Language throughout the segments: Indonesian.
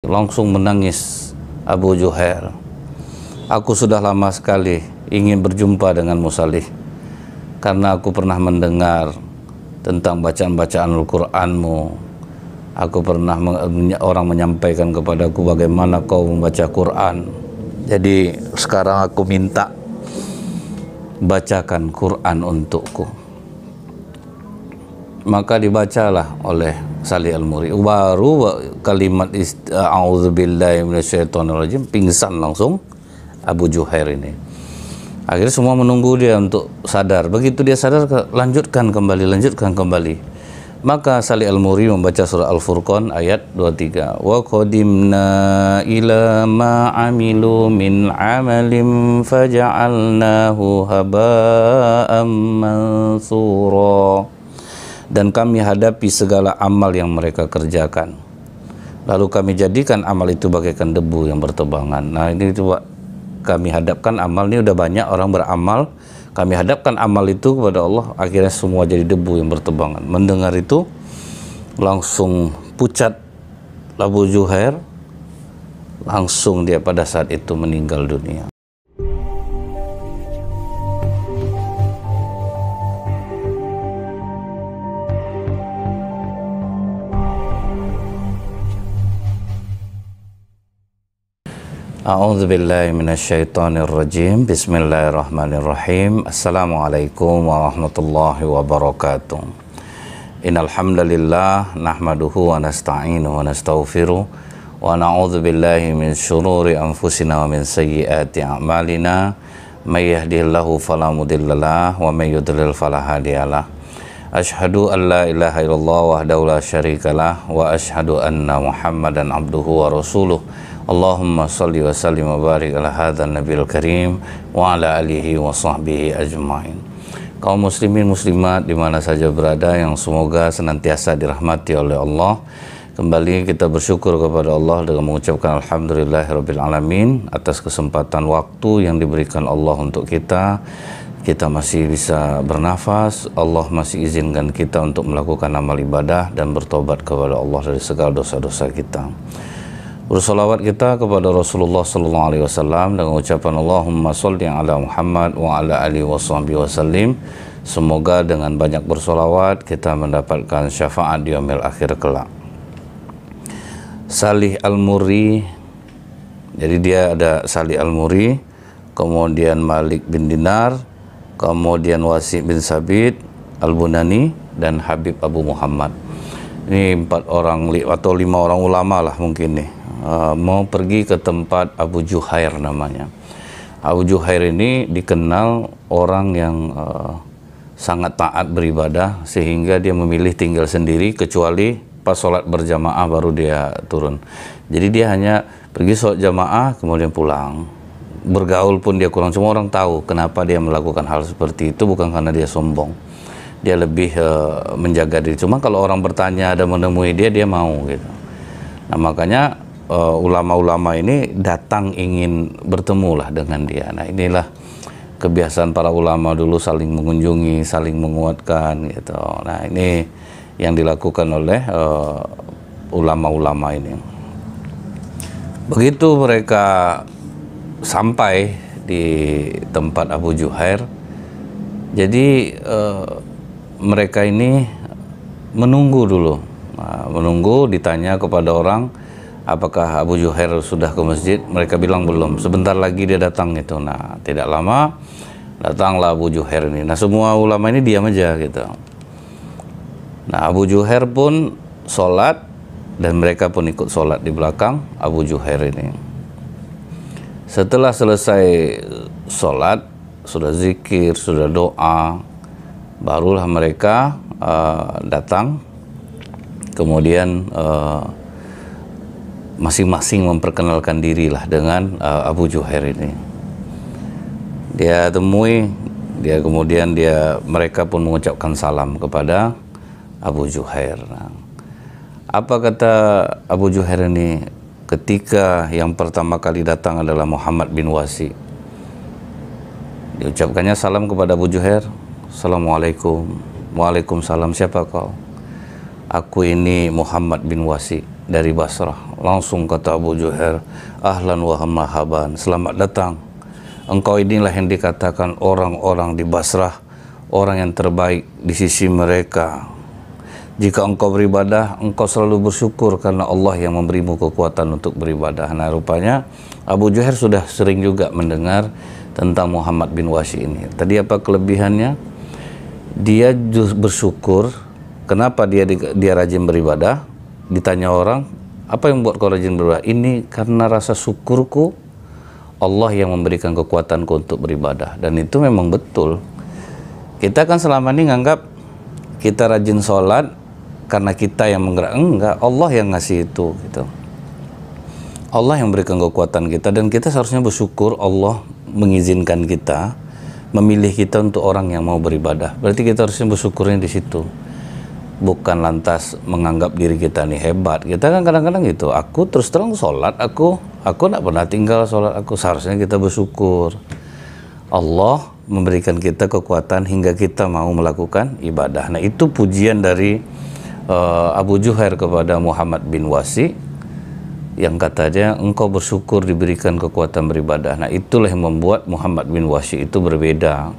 Langsung menangis Abu Juhair. Aku sudah lama sekali ingin berjumpa dengan Salih, karena aku pernah mendengar tentang bacaan-bacaan Al-Quranmu. Aku pernah orang menyampaikan kepadaku bagaimana kau membaca Quran. Jadi sekarang aku minta bacakan Quran untukku. Maka dibacalah oleh Salih Al-Muri. Baru kalimat a'udzubillahi minasyaitonirrajim, pingsan langsung Abu Juhair ini. Akhirnya semua menunggu dia untuk sadar. Begitu dia sadar, lanjutkan kembali. Maka Salih Al-Muri membaca surah Al-Furqan ayat 23. Wa qadimna ila ma amilu min amalin faja'alnahu haba'an mansura. Dan kami hadapi segala amal yang mereka kerjakan, lalu kami jadikan amal itu bagaikan debu yang bertebangan. Nah, ini coba kami hadapkan amal, ini udah banyak orang beramal, kami hadapkan amal itu kepada Allah, akhirnya semua jadi debu yang bertebangan. Mendengar itu langsung pucat Abu Juhair, langsung dia pada saat itu meninggal dunia. A'udzubillahi minasyaitonirrajim. Bismillahirrahmanirrahim. Assalamualaikum warahmatullahi wabarakatuh. Innal hamdalillah nahmaduhu wa nasta'inuhu wa nastaghfiruh wa na'udzu billahi min syururi anfusina wa min sayyiati a'malina. May yahdihillahu fala mudhillalah wa may yudlil fala hadiyalah. Asyhadu an la ilaha illallah wahdahu la syarikalah wa asyhadu anna Muhammadan abduhu wa rasuluh. Allahumma salli wa sallim wa barik ala hadzal nabiyil karim wa ala alihi wa sahbihi ajmain. Kaum muslimin muslimat di mana saja berada yang semoga senantiasa dirahmati oleh Allah. Kembali kita bersyukur kepada Allah dengan mengucapkan alhamdulillahirabbil alamin atas kesempatan waktu yang diberikan Allah untuk kita. Kita masih bisa bernafas, Allah masih izinkan kita untuk melakukan amal ibadah dan bertobat kepada Allah dari segala dosa-dosa kita. Bersolawat kita kepada Rasulullah sallallahu alaihi wasallam dengan ucapan Allahumma sholli ala Muhammad wa ala alihi wasallim. Semoga dengan banyak bersolawat kita mendapatkan syafaat di yaumil akhir kelak. Salih Al-Muri, jadi dia ada Salih Al-Muri, kemudian Malik bin Dinar, kemudian Wasi bin Sabit Al-Bunani, dan Habib Abu Muhammad. Ini 4 orang atau 5 orang ulama lah mungkin nih. Mau pergi ke tempat Abu Juhair namanya. Abu Juhair ini dikenal orang yang sangat taat beribadah, sehingga dia memilih tinggal sendiri kecuali pas sholat berjamaah baru dia turun. Jadi dia hanya pergi sholat jamaah kemudian pulang. Bergaul pun dia kurang, cuma orang tahu kenapa dia melakukan hal seperti itu, bukan karena dia sombong. Dia lebih menjaga diri. Cuma kalau orang bertanya ada menemui dia mau gitu. Nah, makanya ulama-ulama ini datang ingin bertemu lah dengan dia. Nah, inilah kebiasaan para ulama dulu, saling mengunjungi, saling menguatkan gitu. Nah, ini yang dilakukan oleh ulama-ulama ini. Begitu mereka sampai di tempat Abu Juhair, jadi mereka ini menunggu dulu. Nah, menunggu, ditanya kepada orang, apakah Abu Juhair sudah ke masjid? Mereka bilang belum, sebentar lagi dia datang itu. Nah, tidak lama datanglah Abu Juhair ini. Nah, semua ulama ini diam aja gitu. Nah, Abu Juhair pun sholat, dan mereka pun ikut sholat di belakang Abu Juhair ini. Setelah selesai sholat, sudah zikir, sudah doa, barulah mereka datang, kemudian masing-masing memperkenalkan dirilah dengan Abu Juhair ini. Dia temui, kemudian mereka pun mengucapkan salam kepada Abu Juhair. Nah, apa kata Abu Juhair ini ketika yang pertama kali datang adalah Muhammad bin Wasi? Diucapkannya salam kepada Abu Juhair. Assalamualaikum. Waalaikumsalam. Siapa kau? Aku ini Muhammad bin Wasi. dari Basrah. Langsung kata Abu Juhair, ahlan wa marhaban, selamat datang. Engkau inilah yang dikatakan orang-orang di Basrah, orang yang terbaik di sisi mereka. Jika engkau beribadah, engkau selalu bersyukur karena Allah yang memberimu kekuatan untuk beribadah. Nah, rupanya Abu Juhair sudah sering juga mendengar tentang Muhammad bin Wahsy ini. Tadi apa kelebihannya? Dia bersyukur. Kenapa dia rajin beribadah? Ditanya orang, apa yang buat kau rajin beribadah? Ini karena rasa syukurku, Allah yang memberikan kekuatanku untuk beribadah. Dan itu memang betul. Kita kan selama ini nganggap kita rajin sholat karena kita yang menggerak. Enggak, Allah yang ngasih itu gitu. Allah yang memberikan kekuatan kita, dan kita seharusnya bersyukur Allah mengizinkan kita, memilih kita untuk orang yang mau beribadah. Berarti kita harusnya bersyukurnya di situ. Bukan lantas menganggap diri kita nih hebat. Kita kan kadang-kadang gitu, aku terus terang sholat, aku tidak pernah tinggal sholat aku. Seharusnya kita bersyukur Allah memberikan kita kekuatan hingga kita mau melakukan ibadah. Nah, itu pujian dari Abu Juhair kepada Muhammad bin Wahsy, yang katanya engkau bersyukur diberikan kekuatan beribadah. Nah, itulah yang membuat Muhammad bin Wahsy itu berbeda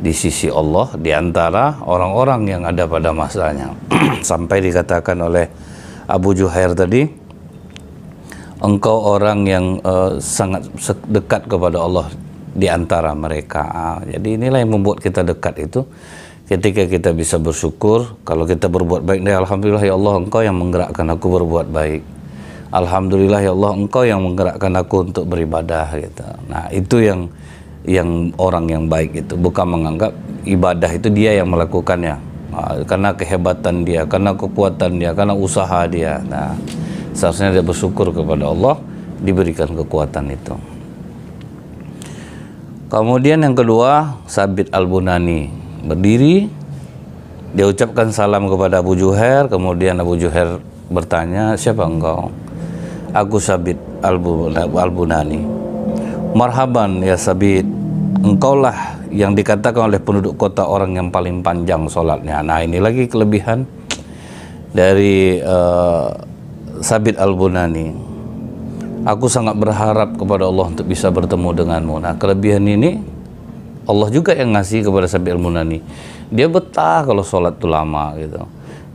di sisi Allah di antara orang-orang yang ada pada masanya. Sampai dikatakan oleh Abu Juhair tadi, engkau orang yang sangat dekat kepada Allah di antara mereka. Jadi inilah yang membuat kita dekat itu, ketika kita bisa bersyukur. Kalau kita berbuat baik, alhamdulillah ya Allah, engkau yang menggerakkan aku berbuat baik. Alhamdulillah ya Allah, engkau yang menggerakkan aku untuk beribadah gitu. Nah, itu yang orang yang baik itu, bukan menganggap ibadah itu dia yang melakukannya karena kehebatan dia, karena kekuatan dia, karena usaha dia. Nah, seharusnya dia bersyukur kepada Allah diberikan kekuatan itu. Kemudian yang kedua, Sabit Al-Bunani berdiri, dia ucapkan salam kepada Abu Juhair. Kemudian Abu Juhair bertanya, siapa engkau? Aku Sabit Al-Bunani. Marhaban ya Sabit, engkaulah yang dikatakan oleh penduduk kota orang yang paling panjang sholatnya. Nah, ini lagi kelebihan dari Sabit Al-Bunani. Aku sangat berharap kepada Allah untuk bisa bertemu denganmu. Nah, kelebihan ini Allah juga yang ngasih kepada Sabit Al-Bunani. Dia betah kalau sholat itu lama gitu.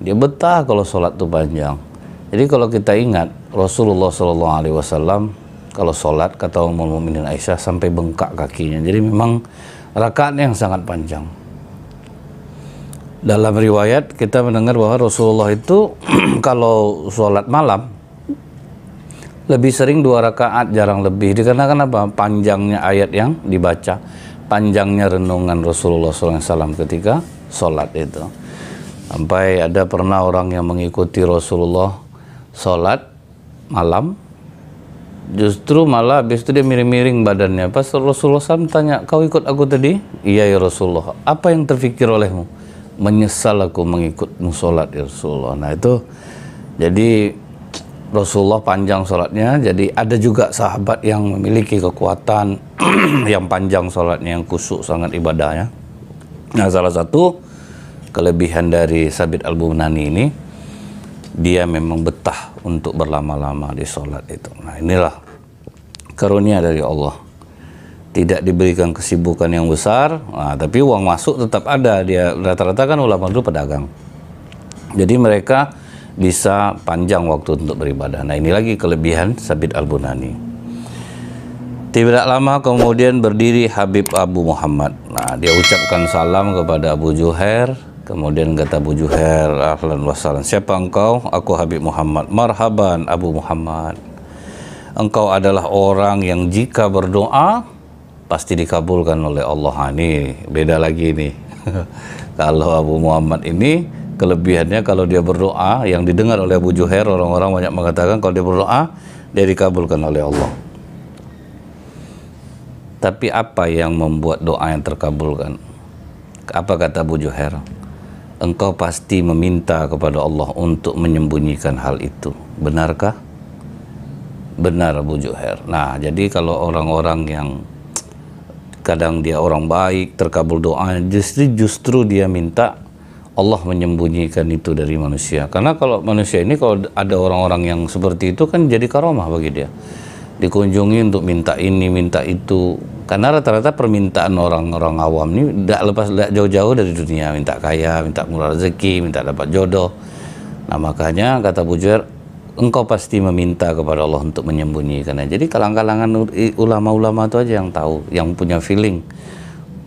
Dia betah kalau sholat itu panjang. Jadi kalau kita ingat Rasulullah SAW kalau sholat, kata Ummul Mukminin Aisyah, sampai bengkak kakinya. Jadi memang rakaatnya yang sangat panjang. Dalam riwayat kita mendengar bahwa Rasulullah itu kalau sholat malam lebih sering 2 rakaat, jarang lebih. Dikarenakan apa? Panjangnya ayat yang dibaca, panjangnya renungan Rasulullah SAW ketika sholat itu. Sampai ada pernah orang yang mengikuti Rasulullah sholat malam, justru malah habis itu dia miring-miring badannya. Pas Rasulullah SAW tanya, kau ikut aku tadi? Iya ya Rasulullah. Apa yang terfikir olehmu? Menyesal aku mengikutmu sholat ya Rasulullah. Nah itu, jadi Rasulullah panjang sholatnya. Jadi ada juga sahabat yang memiliki kekuatan yang panjang sholatnya, yang khusyuk sangat ibadahnya. Nah, salah satu kelebihan dari Sabit Al-Bunani ini, dia memang betah untuk berlama-lama di sholat itu. Nah, inilah karunia dari Allah. Tidak diberikan kesibukan yang besar, tapi uang masuk tetap ada. Dia rata-rata kan ulama dulu pedagang. Jadi mereka bisa panjang waktu untuk beribadah. Nah, ini lagi kelebihan Sabit Al-Bunani. Tidak lama kemudian berdiri Habib Abu Muhammad. Nah, dia ucapkan salam kepada Abu Juhair. Kemudian kata Abu Juhair, ahlan wa sahlan, siapa engkau? Aku Habib Muhammad. Marhaban Abu Muhammad, engkau adalah orang yang jika berdoa pasti dikabulkan oleh Allah. Ini beda lagi nih. Kalau Abu Muhammad ini kelebihannya, kalau dia berdoa, yang didengar oleh Abu Juhair, orang-orang banyak mengatakan kalau dia berdoa dia dikabulkan oleh Allah. Tapi apa yang membuat doa yang terkabulkan? Apa kata Abu Juhair? Engkau pasti meminta kepada Allah untuk menyembunyikan hal itu. Benarkah? Benar Abu Juhair. Nah, jadi kalau orang-orang yang kadang dia orang baik, terkabul doa, justru dia minta Allah menyembunyikan itu dari manusia. Karena kalau manusia ini, kalau ada orang-orang yang seperti itu kan jadi karomah bagi dia. Dikunjungi untuk minta ini, minta itu. Karena rata-rata permintaan orang-orang awam ini tidak jauh-jauh dari dunia. Minta kaya, minta murah rezeki, minta dapat jodoh. Nah makanya kata Abu Juhair, engkau pasti meminta kepada Allah untuk menyembunyikannya. Jadi kalangan-kalangan ulama-ulama itu aja yang tahu, yang punya feeling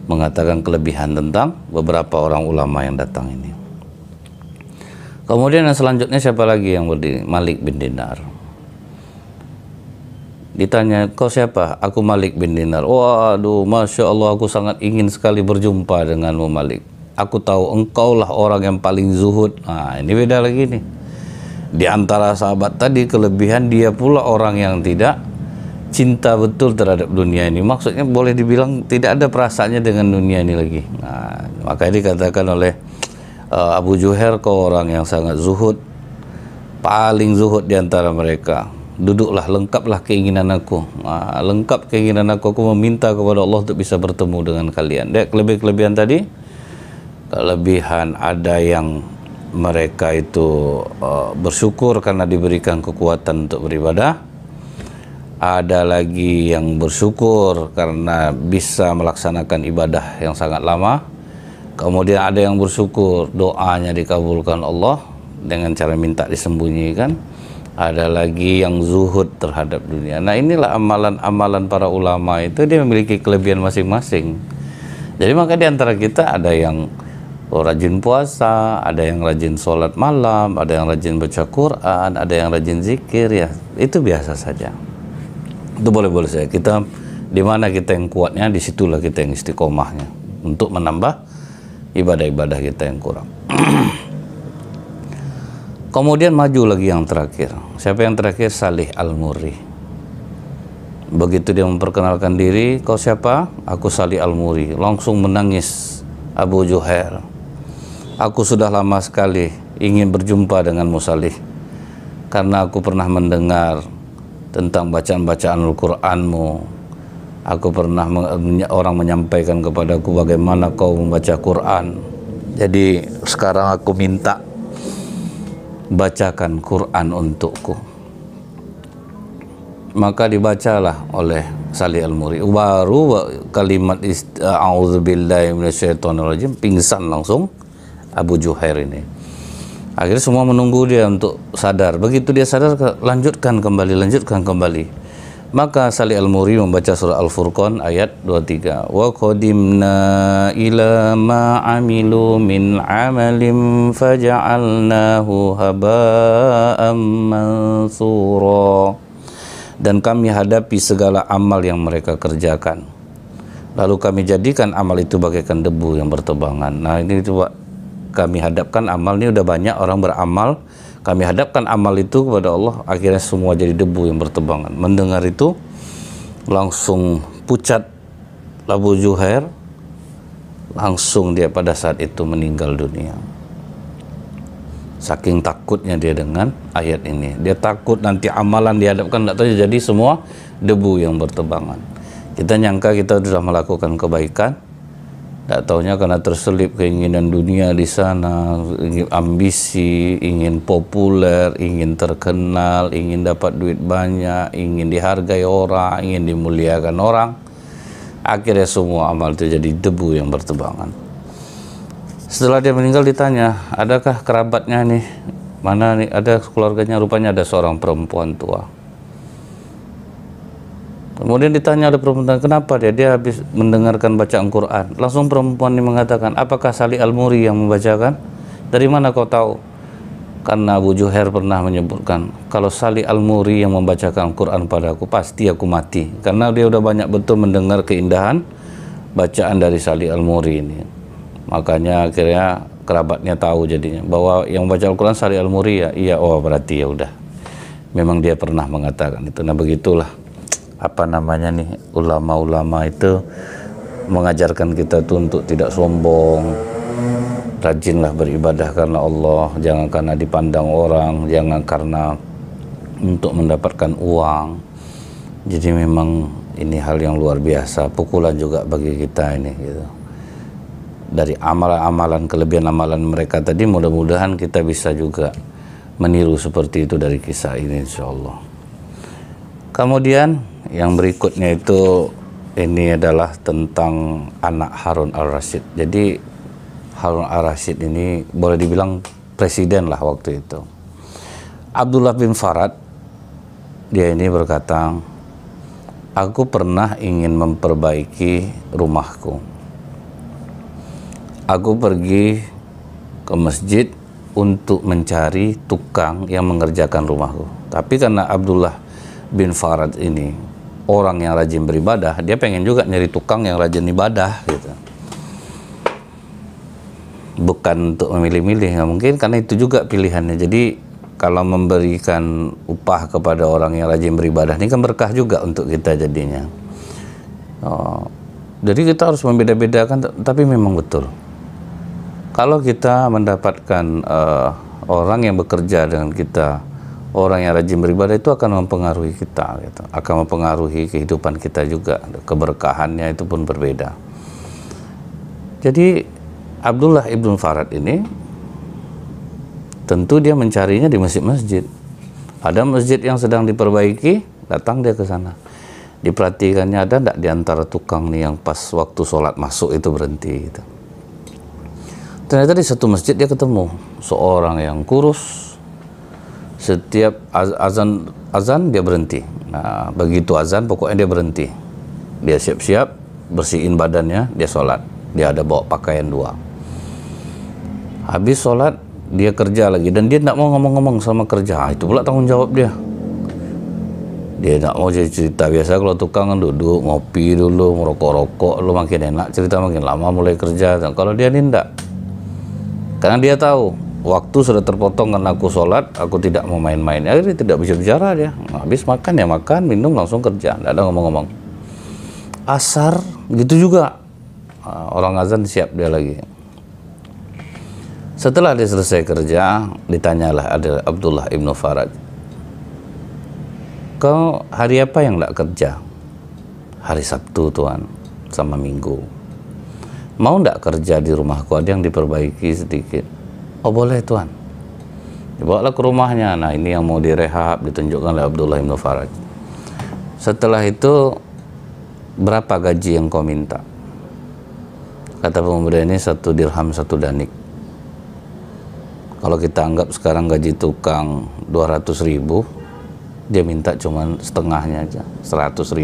mengatakan kelebihan tentang beberapa orang ulama yang datang ini. Kemudian yang selanjutnya siapa lagi yang berdiri? Malik bin Dinar. Ditanya, kau siapa? Aku Malik bin Dinar. Waduh, Masya Allah, aku sangat ingin sekali berjumpa denganmu Malik. Aku tahu engkaulah orang yang paling zuhud. Nah ini beda lagi nih. Di antara sahabat tadi, kelebihan dia pula orang yang tidak cinta betul terhadap dunia ini. Maksudnya boleh dibilang tidak ada perasaannya dengan dunia ini lagi. Nah, maka dikatakan oleh Abu Juhair, kau orang yang sangat zuhud, paling zuhud di antara mereka. Duduklah, lengkaplah keinginan aku. Nah, lengkap keinginan aku meminta kepada Allah untuk bisa bertemu dengan kalian. Dia kelebihan tadi, kelebihan ada yang mereka itu bersyukur karena diberikan kekuatan untuk beribadah. Ada lagi yang bersyukur karena bisa melaksanakan ibadah yang sangat lama. Kemudian ada yang bersyukur doanya dikabulkan Allah dengan cara minta disembunyikan. Ada lagi yang zuhud terhadap dunia. Nah inilah amalan-amalan para ulama itu, dia memiliki kelebihan masing-masing. Jadi maka di antara kita ada yang rajin puasa, ada yang rajin sholat malam, ada yang rajin baca Quran, ada yang rajin zikir, ya itu biasa saja. Itu boleh-boleh saja. Kita di mana kita yang kuatnya, disitulah kita yang istiqomahnya untuk menambah ibadah-ibadah kita yang kurang. Kemudian maju lagi yang terakhir. Siapa yang terakhir? Salih Al-Murri. Begitu dia memperkenalkan diri, kau siapa? Aku Salih Al-Murri. Langsung menangis Abu Juhair. Aku sudah lama sekali ingin berjumpa denganmu Salih, karena aku pernah mendengar tentang bacaan-bacaan Al-Quranmu. Aku pernah orang menyampaikan kepadaku bagaimana kau membaca Quran. Jadi sekarang aku minta bacakan Quran untukku. Maka dibacalah oleh Salih Al-Murri. Baru kalimat a'udzubillahi minasyaitonirrajim, pingsan langsung Abu Juhair ini. Akhirnya semua menunggu dia untuk sadar. Begitu dia sadar, lanjutkan kembali. Maka Salih Al-Murri membaca surah Al-Furqan ayat 23. Wa qadimna ila ma amilu min amalin faja'alnahu haba'an mansura. Dan kami hadapi segala amal yang mereka kerjakan, lalu kami jadikan amal itu bagaikan debu yang bertebangan. Nah ini coba kami hadapkan amal ini, udah banyak orang beramal, kami hadapkan amal itu kepada Allah, akhirnya semua jadi debu yang bertebangan. Mendengar itu langsung pucat Abu Juhair, langsung dia pada saat itu meninggal dunia. Saking takutnya dia dengan ayat ini. Dia takut nanti amalan dihadapkan tidak tahu jadi semua debu yang bertebangan. Kita nyangka kita sudah melakukan kebaikan, tidak taunya karena terselip keinginan dunia di sana, ingin ambisi, ingin populer, ingin terkenal, ingin dapat duit banyak, ingin dihargai orang, ingin dimuliakan orang. Akhirnya semua amal itu jadi debu yang bertebangan. Setelah dia meninggal ditanya, adakah kerabatnya nih? Mana nih? Ada keluarganya, rupanya ada seorang perempuan tua. Kemudian ditanya oleh perempuan, kenapa dia habis mendengarkan bacaan Quran. Langsung perempuan ini mengatakan, apakah Salih Al-Murri yang membacakan? Dari mana kau tahu? Karena Abu Juhair pernah menyebutkan, kalau Salih Al-Murri yang membacakan Quran padaku, pasti aku mati. Karena dia udah banyak betul mendengar keindahan bacaan dari Salih Al-Murri ini. Makanya akhirnya kerabatnya tahu jadinya bahwa yang baca Al-Quran Salih Al-Murri, ya iya, oh berarti ya udah memang dia pernah mengatakan itu. Nah begitulah apa namanya nih, ulama-ulama itu mengajarkan kita tuh untuk tidak sombong, rajinlah beribadah karena Allah, jangan karena dipandang orang, jangan karena untuk mendapatkan uang. Jadi memang ini hal yang luar biasa, pukulan juga bagi kita ini gitu. dari amalan-amalan, kelebihan amalan mereka tadi, mudah-mudahan kita bisa juga meniru seperti itu dari kisah ini insyaallah. Kemudian yang berikutnya itu, ini adalah tentang anak Harun al-Rasyid. Jadi Harun al-Rasyid ini boleh dibilang presiden lah waktu itu. Abdullah bin Farad, dia ini berkata, aku pernah ingin memperbaiki rumahku. Aku pergi ke masjid untuk mencari tukang yang mengerjakan rumahku. Tapi karena Abdullah bin Farad ini orang yang rajin beribadah, dia pengen juga nyari tukang yang rajin ibadah gitu. Bukan untuk memilih-milih, mungkin karena itu juga pilihannya. Jadi kalau memberikan upah kepada orang yang rajin beribadah ini kan berkah juga untuk kita jadinya. Jadi kita harus membeda-bedakan, tapi memang betul. Kalau kita mendapatkan orang yang bekerja dengan kita, orang yang rajin beribadah, itu akan mempengaruhi kita, gitu. Akan mempengaruhi kehidupan kita juga. Keberkahannya itu pun berbeda. Jadi Abdullah ibn Farad ini tentu dia mencarinya di masjid-masjid. Ada masjid yang sedang diperbaiki, datang dia ke sana. Diperhatikannya ada enggak di antara tukang nih yang pas waktu sholat masuk itu berhenti gitu. Ternyata di satu masjid dia ketemu seorang yang kurus. Setiap azan dia berhenti. Nah, begitu azan pokoknya dia berhenti. Dia siap-siap, bersihin badannya, dia sholat. Dia ada bawa pakaian 2. Habis sholat, dia kerja lagi. Dan dia tidak mau ngomong-ngomong sama kerja. Itu pula tanggung jawab dia. Dia tidak mau cerita. Biasa kalau tukang kan duduk, ngopi dulu, merokok-rokok, lu makin enak, cerita makin lama mulai kerja. Dan kalau dia ini tidak. Karena dia tahu waktu sudah terpotong karena aku sholat, aku tidak mau main-main. Akhirnya tidak bisa bicara dia. Habis makan ya makan, minum langsung kerja, tidak ada ngomong-ngomong. Asar gitu juga. Orang azan siap dia lagi. Setelah dia selesai kerja, ditanyalah ada Abdullah ibn Farad, kau hari apa yang tidak kerja? Hari Sabtu Tuan, sama Minggu. Mau tidak kerja di rumahku, ada yang diperbaiki sedikit? Oh boleh Tuan. Dibawalah ke rumahnya. Nah ini yang mau direhab, ditunjukkan oleh Abdullah ibn Farad. Setelah itu, berapa gaji yang kau minta? Kata pemuda ini 1 dirham 1 danik. Kalau kita anggap sekarang gaji tukang 200.000, dia minta cuman setengahnya aja, 100.000.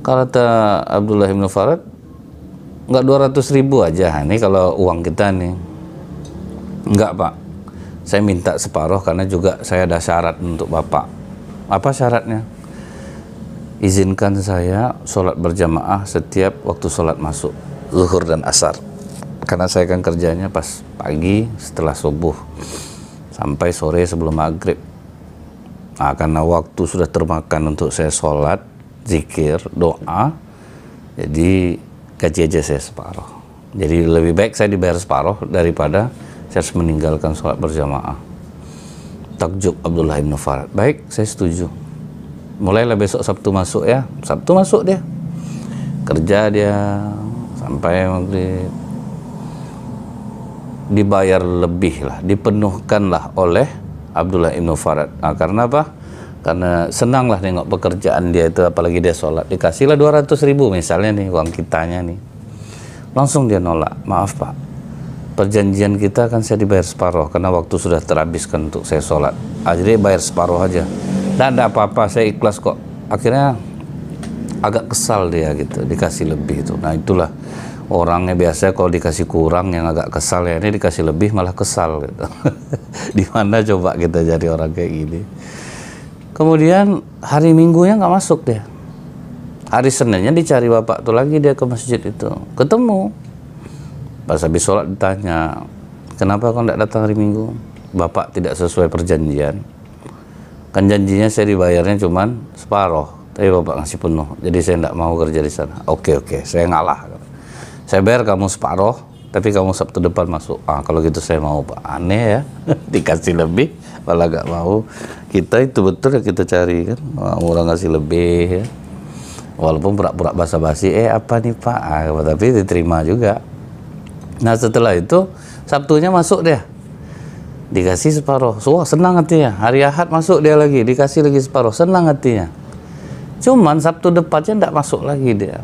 Kata Abdullah ibn Farad, enggak 200.000 aja, ini kalau uang kita nih. Enggak Pak, saya minta separuh karena juga saya ada syarat untuk Bapak. Apa syaratnya? Izinkan saya sholat berjamaah setiap waktu sholat masuk, zuhur dan asar. Karena saya kan kerjanya pas pagi setelah subuh sampai sore sebelum maghrib. Nah, karena waktu sudah termakan untuk saya sholat, zikir, doa, jadi gaji aja saya separuh. Jadi lebih baik saya dibayar separuh daripada saya harus meninggalkan sholat berjamaah. Takjub Abdullah ibn Farad. Baik, saya setuju. Mulailah besok Sabtu masuk ya. Sabtu masuk dia. Kerja dia sampai maghrib. Dibayar lebih lah, dipenuhkanlah oleh Abdullah ibn Farad. Nah, karena apa? Karena senanglah nengok pekerjaan dia itu, apalagi dia sholat. Dikasihlah 200.000 misalnya nih, uang kitanya nih. Langsung dia nolak, maaf Pak, perjanjian kita kan saya dibayar separuh karena waktu sudah terhabiskan untuk saya sholat. Jadi bayar separuh aja. Nah, ada apa-apa, saya ikhlas kok. Akhirnya agak kesal dia gitu, dikasih lebih itu. Nah itulah orangnya, biasa kalau dikasih kurang yang agak kesal, ya ini dikasih lebih malah kesal gitu. Di mana coba kita jadi orang kayak gini. Kemudian hari Minggunya nggak masuk dia. Hari Seninnya dicari bapak tuh lagi, dia ke masjid itu, ketemu. Pas habis sholat ditanya, kenapa kau tidak datang hari Minggu? Bapak tidak sesuai perjanjian. Kan janjinya saya dibayarnya cuman separuh, tapi bapak ngasih penuh. Jadi saya tidak mau kerja di sana. Oke, saya ngalah. Saya bayar kamu separuh, tapi kamu Sabtu depan masuk. Ah, kalau gitu saya mau Pak. Aneh ya, dikasih lebih malah gak mau. Kita itu betul ya kita cari kan, orang ngasih lebih ya. Walaupun pura-pura basa-basi, apa nih Pak? Tapi diterima juga. Nah setelah itu Sabtunya masuk dia, dikasih separuh. Wah senang hatinya. Hari Ahad masuk dia lagi, dikasih lagi separuh, senang hatinya. Cuman Sabtu depannya tidak masuk lagi dia.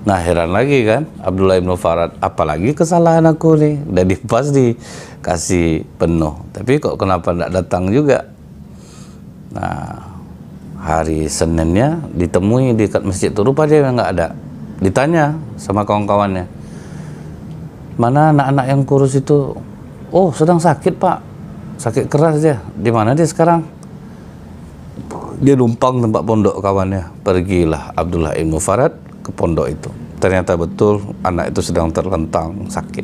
Nah heran lagi kan Abdullah ibn Farad, apalagi kesalahan aku nih, udah pas dikasih penuh, tapi kok kenapa tidak datang juga. Nah hari Seninnya ditemui di dekat masjid itu, rupa dia nggak ada. Ditanya sama kawan-kawannya, mana anak-anak yang kurus itu? Oh sedang sakit Pak, sakit keras dia. Di mana dia sekarang? Dia numpang tempat pondok kawannya. Pergilah Abdullah ibn Farad ke pondok itu. Ternyata betul anak itu sedang terlentang sakit.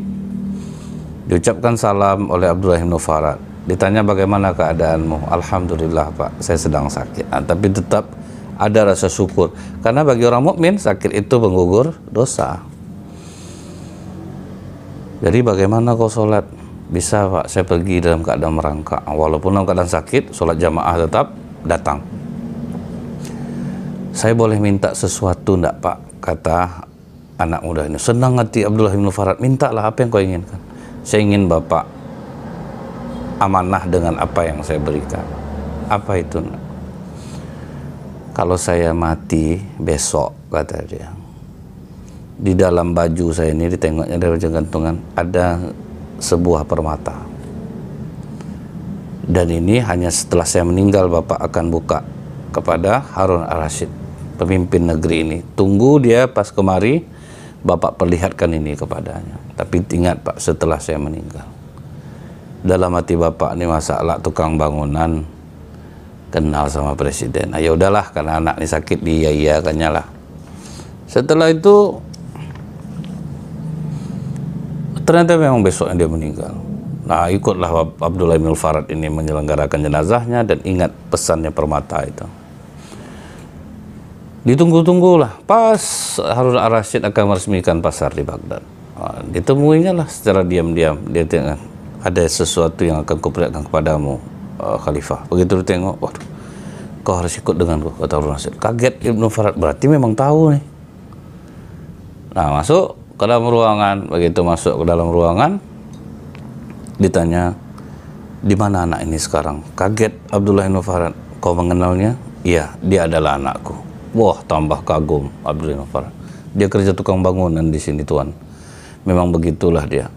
Diucapkan salam oleh Abdullah ibn Farad. Ditanya bagaimana keadaanmu? Alhamdulillah Pak, saya sedang sakit. Nah, tapi tetap ada rasa syukur, karena bagi orang mukmin sakit itu penggugur dosa. Jadi bagaimana kau sholat? Bisa Pak, saya pergi dalam keadaan merangkak, walaupun dalam keadaan sakit, sholat jamaah tetap datang. Saya boleh minta sesuatu enggak Pak? Kata anak muda ini. Senang hati Abdullah bin Farad, mintalah apa yang kau inginkan. Saya ingin Bapak amanah dengan apa yang saya berikan. Apa itu? Kalau saya mati besok, kata dia, di dalam baju saya ini, ditengoknya dari gantungan, ada sebuah permata. Dan ini hanya setelah saya meninggal Bapak akan buka kepada Harun Ar-Rasyid, pemimpin negeri ini. Tunggu dia pas kemari, Bapak perlihatkan ini kepadanya. Tapi ingat Pak, setelah saya meninggal. Dalam hati Bapak ini masalah tukang bangunan, kenal sama presiden. Nah, ya udahlah, karena anak ini sakit, iya-iyakannya lah. Setelah itu ternyata memang besoknya dia meninggal. Nah ikutlah Abdullah bin Farad ini menyelenggarakan jenazahnya, dan ingat pesannya permata itu. Ditunggu-tunggulah, pas Harun Ar-Rasyid akan meresmikan pasar di Baghdad. Nah, ditemuinya lah secara diam-diam. Dia tengok, ada sesuatu yang akan kuperlihatkan kepadamu, Khalifah. Begitu dia tengok, waduh, kau harus ikut denganku, kata Harun Ar-Rasyid. Kaget Ibnu Farad, berarti memang tahu nih. Nah masuk ke dalam ruangan. Begitu masuk ke dalam ruangan, ditanya, di mana anak ini sekarang? Kaget Abdullah bin Farad, kau mengenalnya? Iya, dia adalah anakku. Wah, tambah kagum Abdullah bin Farad. Dia kerja tukang bangunan di sini Tuan. Memang begitulah dia.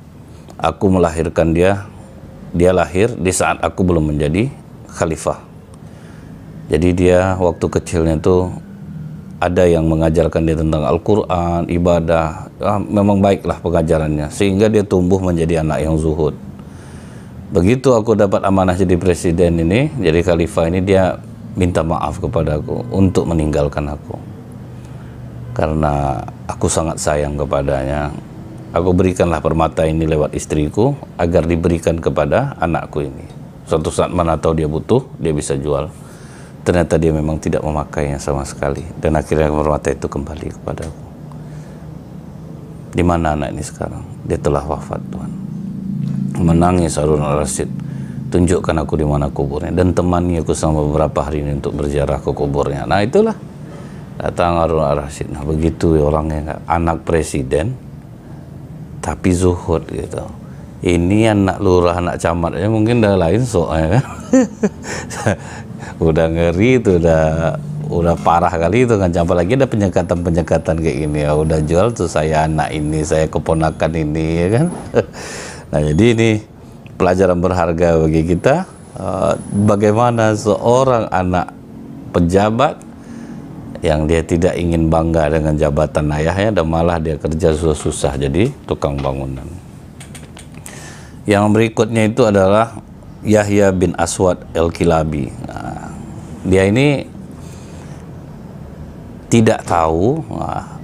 Aku melahirkan dia, dia lahir di saat aku belum menjadi khalifah. Jadi dia waktu kecilnya itu ada yang mengajarkan dia tentang Al-Quran, ibadah, memang baiklah pengajarannya, sehingga dia tumbuh menjadi anak yang zuhud. Begitu aku dapat amanah jadi presiden ini, jadi khalifah ini, dia minta maaf kepadaku untuk meninggalkan aku. Karena aku sangat sayang kepadanya, aku berikanlah permata ini lewat istriku, agar diberikan kepada anakku ini. Suatu saat mana tahu dia butuh, dia bisa jual. Ternyata dia memang tidak memakainya sama sekali, dan akhirnya permata itu kembali kepadaku. Di mana anak ini sekarang? Dia telah wafat Tuhan. Menangis Harun Ar-Rasyid, tunjukkan aku di mana kuburnya, dan temani aku selama beberapa hari ini untuk berziarah ke kuburnya. Nah itulah datang Harun Ar-Rasyid. Nah begitu orangnya, anak presiden tapi zuhud gitu. Ini anak lurah, anak camat aja mungkin udah lain soalnya kan. Udah ngeri itu, udah parah kali itu kan. Apalagi ada penyekatan kayak gini ya, udah jual tuh, saya anak ini, saya keponakan ini ya kan. Nah jadi ini pelajaran berharga bagi kita, bagaimana seorang anak pejabat yang dia tidak ingin bangga dengan jabatan ayahnya, dan malah dia kerja susah-susah jadi tukang bangunan. Yang berikutnya itu adalah Yahya bin Aswad al-Kilabi. Nah, dia ini tidak tahu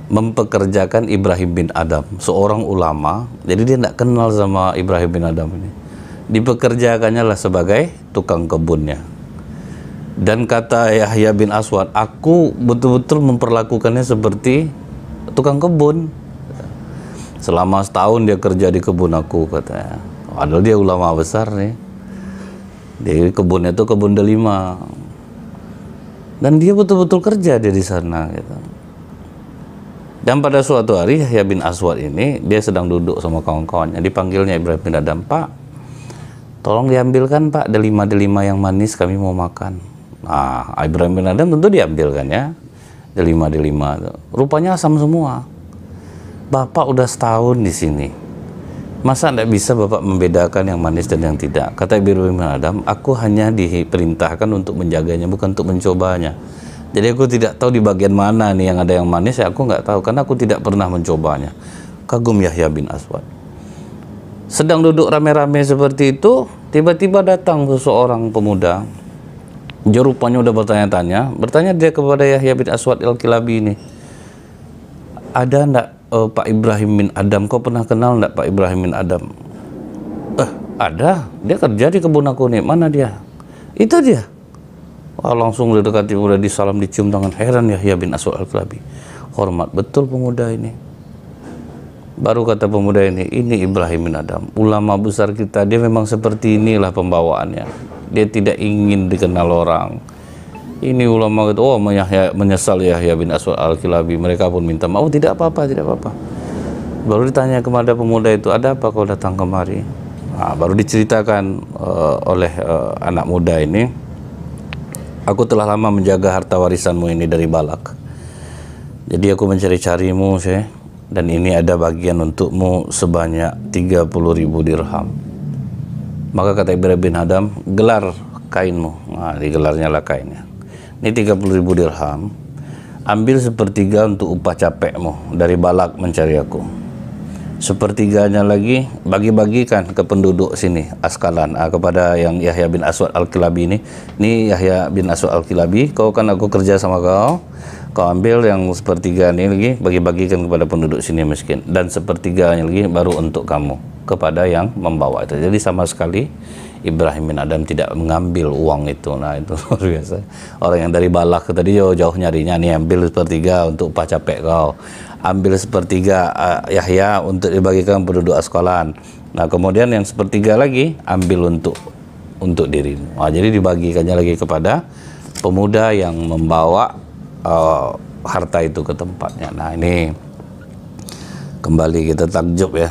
mempekerjakan Ibrahim bin Adham, seorang ulama. Jadi dia tidak kenal sama Ibrahim bin Adham ini. Dipekerjakannya lah sebagai tukang kebunnya. Dan kata Yahya bin Aswad, aku betul-betul memperlakukannya seperti tukang kebun. Selama setahun dia kerja di kebun aku, katanya. Padahal dia ulama besar nih. Di kebunnya itu kebun delima. Dan dia betul-betul kerja dia di sana gitu. Dan pada suatu hari Yahya bin Aswad ini dia sedang duduk sama kawan-kawannya, dipanggilnya Ibrahim bin Adham, "Pak, tolong diambilkan Pak delima-delima yang manis, kami mau makan." Nah, Ibrahim bin Adham tentu diambilkan ya delima-delima. Rupanya asam semua. "Bapak udah setahun di sini. Masa tidak bisa Bapak membedakan yang manis dan yang tidak?" Kata Ibrahim bin Adham, "Aku hanya diperintahkan untuk menjaganya, bukan untuk mencobanya. Jadi aku tidak tahu di bagian mana nih yang ada yang manis, ya aku nggak tahu karena aku tidak pernah mencobanya." Kagum Yahya bin Aswad. Sedang duduk rame-rame seperti itu, tiba-tiba datang seseorang pemuda. Dia rupanya udah bertanya dia kepada Yahya bin Aswad Al-Kilabi ini, "Ada ndak Pak Ibrahim bin Adham, kau pernah kenal ndak Pak Ibrahim bin Adham?" "Ada, dia kerja di kebun aku nih." "Mana dia?" "Itu dia." Wah, langsung didekati, udah disalam, dicium tangan. Heran Yahya bin Aswad Al-Kilabi, hormat betul pemuda ini. Baru kata pemuda ini Ibrahim bin Adham, ulama besar kita, dia memang seperti inilah pembawaannya. Dia tidak ingin dikenal orang. Ini ulama itu, menyesal Yahya bin Aswad Al-Kilabi. Mereka pun minta maaf, tidak apa-apa, tidak apa-apa. Baru ditanya kepada pemuda itu, "Ada apa kau datang kemari?" Nah, baru diceritakan oleh anak muda ini, "Aku telah lama menjaga harta warisanmu ini dari Balak. Jadi aku mencari-carimu, Syekh, dan ini ada bagian untukmu sebanyak 30.000 dirham." Maka kata Ibrahim bin Adham, "Gelar kainmu." Nah, digelarnya lah kainnya. "Ini 30.000 dirham. Ambil sepertiga untuk upah capekmu dari Balak mencari aku. Sepertiganya lagi bagi-bagikan ke penduduk sini, Askalan." Kepada yang Yahya bin Aswad Al-Kilabi ini. "Ini Yahya bin Aswad Al-Kilabi, kau kan aku kerja sama kau. Kau ambil yang sepertiga ini lagi, bagi-bagikan kepada penduduk sini miskin. Dan sepertiganya lagi baru untuk kamu, kepada yang membawa itu." Jadi sama sekali Ibrahim bin Adham tidak mengambil uang itu. Nah, itu luar biasa. Orang yang dari Balak tadi jauh-jauh nyarinya, nih ambil sepertiga untuk upah capek kau. Ambil sepertiga Yahya untuk dibagikan penduduk Askalan. Nah, kemudian yang sepertiga lagi ambil untuk dirimu. Nah, jadi dibagikannya lagi kepada pemuda yang membawa harta itu ke tempatnya. Nah, ini kembali kita takjub ya.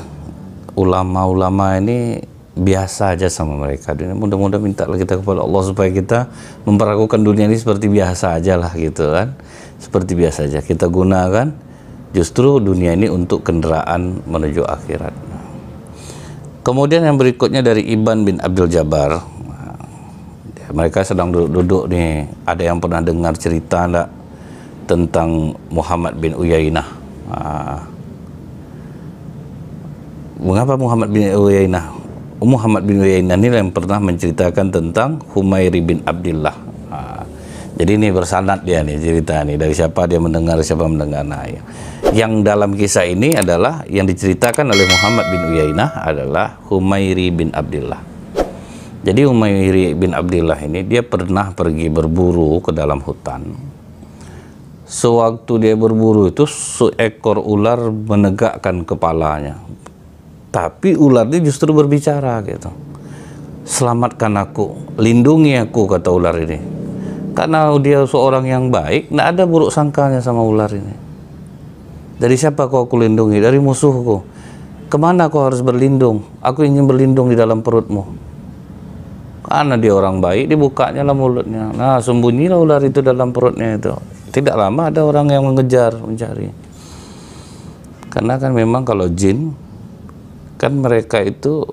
Ulama-ulama ini biasa aja sama mereka. Mudah-mudahan minta kita kepada Allah supaya kita memperlakukan dunia ini seperti biasa aja lah gitu kan. Seperti biasa aja kita gunakan justru dunia ini untuk kendaraan menuju akhirat. Kemudian yang berikutnya dari Iban bin Abdul Jabbar. Mereka sedang duduk nih. Ada yang pernah dengar cerita enggak tentang Muhammad bin Uyainah? Mengapa Muhammad bin Uyainah? Muhammad bin Uyainah ini yang pernah menceritakan tentang Humairi bin Abdillah. Jadi ini bersanad dia nih cerita nih, dari siapa dia mendengar, siapa mendengar. Nah, yang dalam kisah ini adalah yang diceritakan oleh Muhammad bin Uyainah adalah Humairi bin Abdillah. Jadi Humairi bin Abdillah ini dia pernah pergi berburu ke dalam hutan. Sewaktu dia berburu itu seekor ular menegakkan kepalanya. Tapi ular ini justru berbicara gitu. "Selamatkan aku, lindungi aku," kata ular ini. Karena dia seorang yang baik, tidak ada buruk sangkanya sama ular ini. "Dari siapa kau aku lindungi?" "Dari musuhku." "Kemana kau harus berlindung?" "Aku ingin berlindung di dalam perutmu." Karena dia orang baik, dibukanya lah mulutnya. Nah, sembunyilah ular itu dalam perutnya itu. Tidak lama ada orang yang mengejar, mencari. Karena kan memang kalau jin, kan mereka itu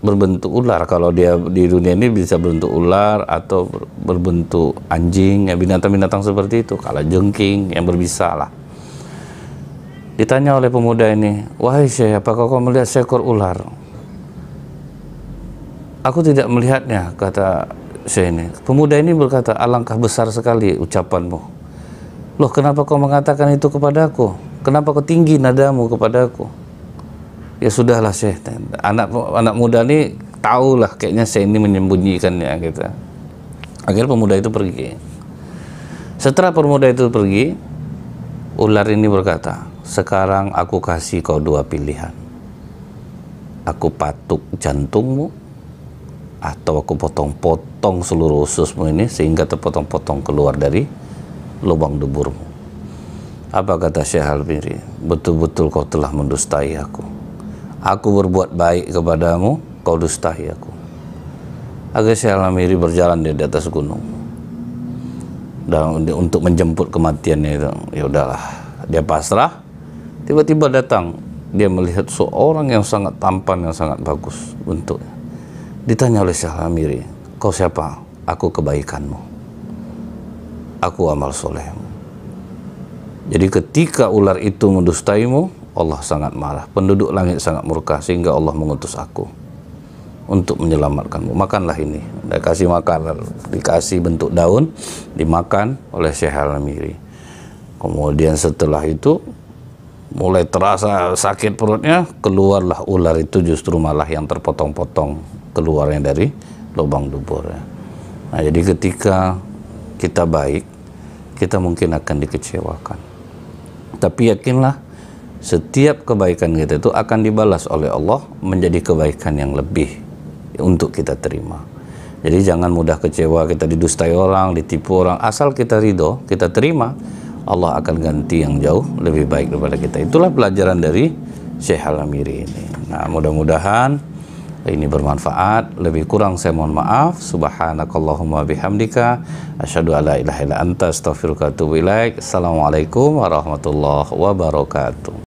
berbentuk ular. Kalau dia di dunia ini bisa berbentuk ular atau berbentuk anjing, ya binatang-binatang seperti itu. Kalau jengking yang berbisa lah. Ditanya oleh pemuda ini, "Wahai Syekh, apakah kau melihat seekor ular?" "Aku tidak melihatnya," kata Syekh ini. Pemuda ini berkata, "Alangkah besar sekali ucapanmu. Loh, kenapa kau mengatakan itu kepadaku? Kenapa kau tinggi nadamu kepadaku?" "Ya sudahlah Syekh, anak muda ini tahulah kayaknya Syekh ini menyembunyikannya," gitu. Akhirnya pemuda itu pergi. Setelah pemuda itu pergi, ular ini berkata, "Sekarang aku kasih kau dua pilihan. Aku patuk jantungmu, atau aku potong-potong seluruh ususmu ini sehingga terpotong-potong keluar dari lubang duburmu. Apa kata Syekh Al-Miri? Betul-betul kau telah mendustai aku. Aku berbuat baik kepadamu, kau dustai aku. Agar Syekh Al-Miri berjalan di atas gunung. Dan untuk menjemput kematiannya itu, ya udahlah, dia pasrah. Tiba-tiba datang, dia melihat seorang yang sangat tampan, yang sangat bagus bentuknya. Ditanya oleh Syekh Al-Miri, kau siapa? Aku kebaikanmu, aku amal solehmu. Jadi ketika ular itu mendustaimu, Allah sangat marah. Penduduk langit sangat murka, sehingga Allah mengutus aku untuk menyelamatkanmu. Makanlah ini. Dia kasih makan, dikasih bentuk daun, dimakan oleh Syekh Al-Miri. Kemudian setelah itu mulai terasa sakit perutnya, keluarlah ular itu, justru malah yang terpotong-potong keluarnya dari lubang duburnya. Nah, jadi ketika kita baik, kita mungkin akan dikecewakan. Tapi yakinlah, setiap kebaikan kita itu akan dibalas oleh Allah menjadi kebaikan yang lebih untuk kita terima. Jadi jangan mudah kecewa, kita didustai orang, ditipu orang. Asal kita ridho, kita terima, Allah akan ganti yang jauh lebih baik daripada kita. Itulah pelajaran dari Syekh Al-Miri ini. Nah, mudah-mudahan ini bermanfaat. Lebih kurang saya mohon maaf. Subhanakallahumma bihamdika asyhadu an la ilaha illa anta astaghfiruka wa atubu ilaik. Assalamualaikum warahmatullahi wabarakatuh.